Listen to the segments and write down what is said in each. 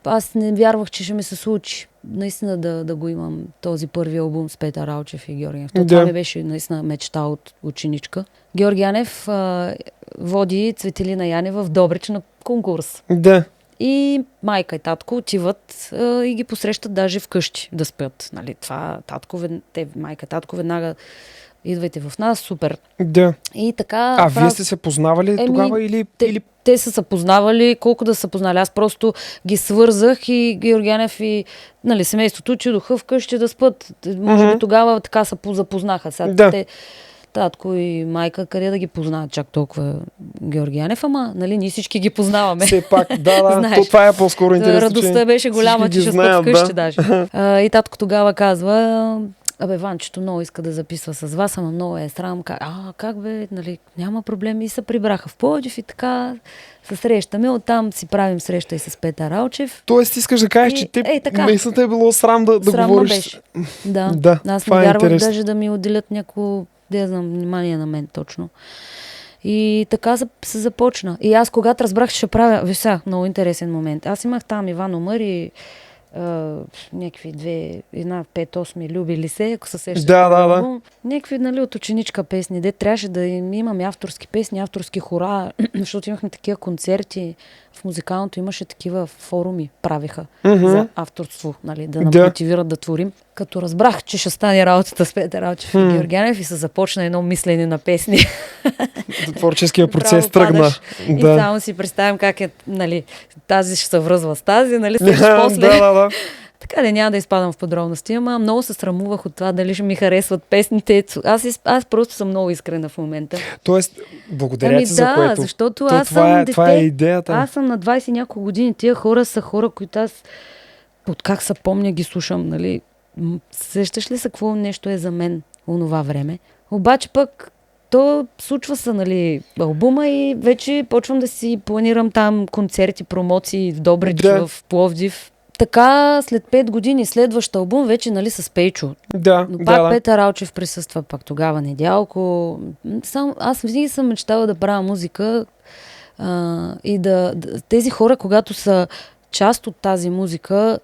аз не вярвах, че ще ми се случи наистина да го имам този първи албум с Петър Ралчев и Георги Янев. Това ми беше наистина мечта от ученичка. Георги Янев води Цветелина Янева в Добрич на конкурс. Да. И майка и татко отиват и ги посрещат даже вкъщи да спят. Нали, това майка и татко веднага идвайте в нас, супер. Да. И така... Вие сте се познавали тогава или... Те са познавали, колко да са познали. Аз просто ги свързах и Георгиянев и семейството отидоха вкъщи да спят. Може би тогава така се запознаха. Сега татко и майка, къде да ги познаят чак толкова Георги Янев, ама ние всички ги познаваме. Все пак, това е по-скоро интересно. Радостта беше голяма, че ще спят вкъщи даже. И татко тогава казва: Ванчето много иска да записва с вас, ама много е срам. Как бе, няма проблем. И се прибраха в Пловдив и така се срещаме. Оттам си правим среща и с Петър Ралчев. Тоест искаш да кажеш, че наистина те е било срам да говориш. Беше. Да. Аз не вярвах даже да ми отделят някакво, внимание на мен точно. И така се започна. И аз когато разбрах, че ще правя... много интересен момент. Аз имах там Иван Омър и някакви една 5-8 любили се, ако се сещаш. Да. Някакви, от ученичка песни, де трябваше да имаме авторски песни, авторски хора, защото имахме такива концерти. В музикалното имаше такива форуми, правиха за авторство, да мотивират да творим. Като разбрах, че ще стане работата с Петър Ралчев и Георги Янев и се започна едно мислене на песни. Творческия процес тръгна. И само си представям как е, тази ще се връзва с тази, после. Така няма да изпадам в подробности, ама много се срамувах от това дали ще ми харесват песните. Аз просто съм много искрена в момента. Тоест, благодаря ти за което. Защото аз съм дете. Това е идеята. Аз съм на 20 няколко години. Тия хора са хора, които аз от как се помня ги слушам. Сещаш ли се какво нещо е за мен онова време? Обаче пък то случва се, албума и вече почвам да си планирам там концерти, промоции в Добрич, в Пловдив. Така, след 5 години следващ албум, вече, с Пейчо. Но пак Петър Ралчев присъства, пак тогава Недялко. Аз винаги съм мечтала да правя музика и тези хора, когато са част от тази музика,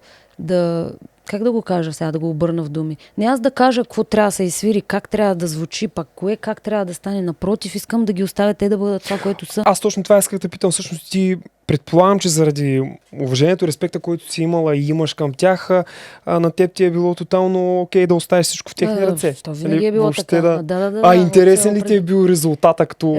как да го кажа сега, да го обърна в думи. Не аз да кажа какво трябва да се изсвири, как трябва да звучи, пак как трябва да стане. Напротив, искам да ги оставя те да бъдат това, което са. Аз точно това исках да питам. Всъщност ти предполагам, че заради уважението, респекта, който си имала и имаш към тях, на теб ти е било тотално окей да оставиш всичко в техни ръце. То винаги е било така. Интересен ли ти е бил резултата, като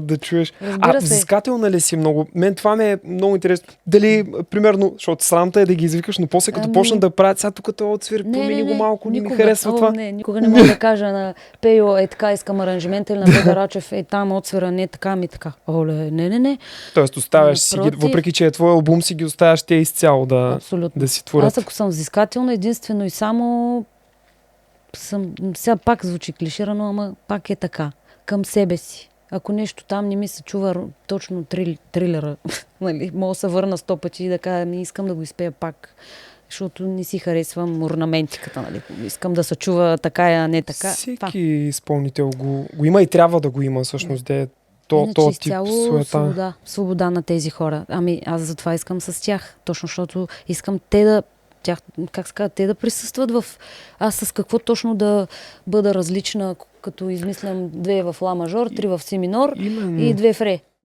да чуеш? Разбира се. Взискателна ли си много? Мен това ми е много интересно. Дали, примерно, защото срамта е да ги извикаш, но после като почнат да правят, сега тук това отсвир, промени го малко, не ми харесва това. Никога не мога да кажа на Пейо, така искам аранжимент, или на Петър Ралчев, там отсвира, не така, ми така. Не. Тоест оставяш си ги, въпреки че е твой албум, си ги оставяш те изцяло да си творят. Аз ако съм взискателна, единствено и само сега пак звучи клиширано, ама пак е така. Към себе си. Ако нещо там не ми се чува точно трилера, мога да се върна 100 пъти и да кажа, искам да го изпея пак. Защото не си харесвам орнаментиката, Искам да се чува така, а не така. Всеки изпълнител го има и трябва да го има, всъщност, изцяло свобода на тези хора. Аз затова искам с тях. Точно защото искам те да присъстват в... Аз с какво точно да бъда различна, като измислям 2 в ла мажор, 3 в си минор и 2 в ре.